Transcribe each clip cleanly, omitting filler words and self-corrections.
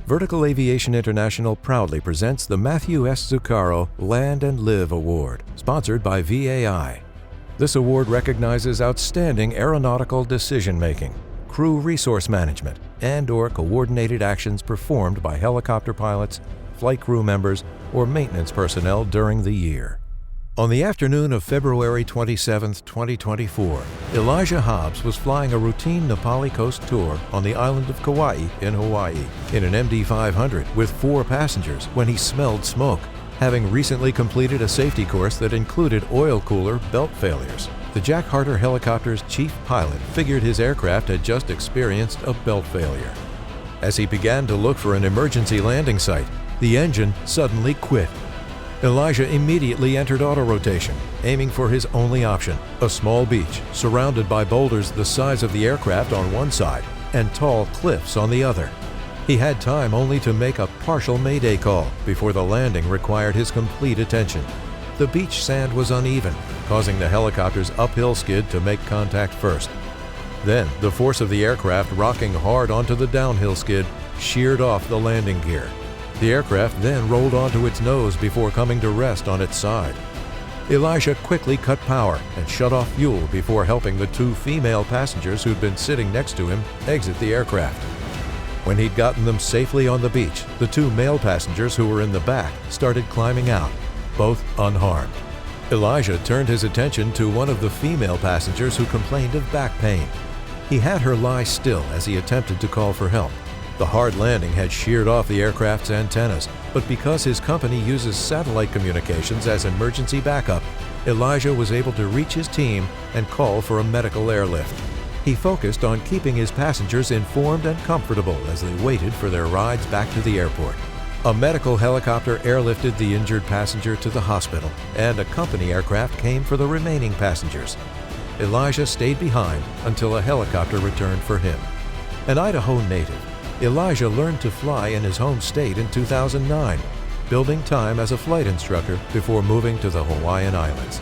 Vertical Aviation International proudly presents the Matthew S. Zuccaro Land and Live Award, sponsored by VAI. This award recognizes outstanding aeronautical decision-making, crew resource management, and/or coordinated actions performed by helicopter pilots, flight crew members, or maintenance personnel during the year. On the afternoon of February 27, 2024, Elijah Hobbs was flying a routine Nepali coast tour on the island of Kauai in Hawaii in an MD-500 with 4 passengers when he smelled smoke, having recently completed a safety course that included oil cooler belt failures. The Jack Harter helicopter's chief pilot figured his aircraft had just experienced a belt failure. As he began to look for an emergency landing site, the engine suddenly quit. Elijah immediately entered auto-rotation, aiming for his only option, a small beach surrounded by boulders the size of the aircraft on one side and tall cliffs on the other. He had time only to make a partial mayday call before the landing required his complete attention. The beach sand was uneven, causing the helicopter's uphill skid to make contact first. Then, the force of the aircraft rocking hard onto the downhill skid sheared off the landing gear. The aircraft then rolled onto its nose before coming to rest on its side. Elijah quickly cut power and shut off fuel before helping the 2 female passengers who'd been sitting next to him exit the aircraft. When he'd gotten them safely on the beach, the 2 male passengers who were in the back started climbing out, both unharmed. Elijah turned his attention to one of the female passengers who complained of back pain. He had her lie still as he attempted to call for help. The hard landing had sheared off the aircraft's antennas, but because his company uses satellite communications as emergency backup, Elijah was able to reach his team and call for a medical airlift. He focused on keeping his passengers informed and comfortable as they waited for their rides back to the airport. A medical helicopter airlifted the injured passenger to the hospital, and a company aircraft came for the remaining passengers. Elijah stayed behind until a helicopter returned for him. An Idaho native, Elijah learned to fly in his home state in 2009, building time as a flight instructor before moving to the Hawaiian Islands.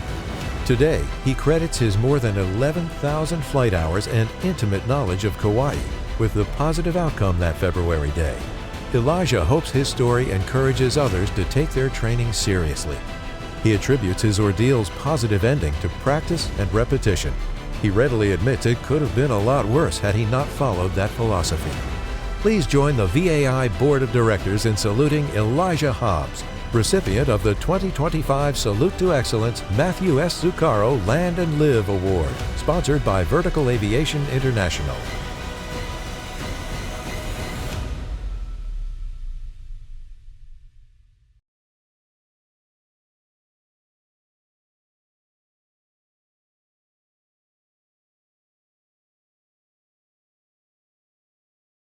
Today, he credits his more than 11,000 flight hours and intimate knowledge of Kauai with the positive outcome that February day. Elijah hopes his story encourages others to take their training seriously. He attributes his ordeal's positive ending to practice and repetition. He readily admits it could have been a lot worse had he not followed that philosophy. Please join the VAI Board of Directors in saluting Elijah Hobbs, recipient of the 2025 Salute to Excellence Matthew S. Zuccaro Land and Live Award, sponsored by Vertical Aviation International.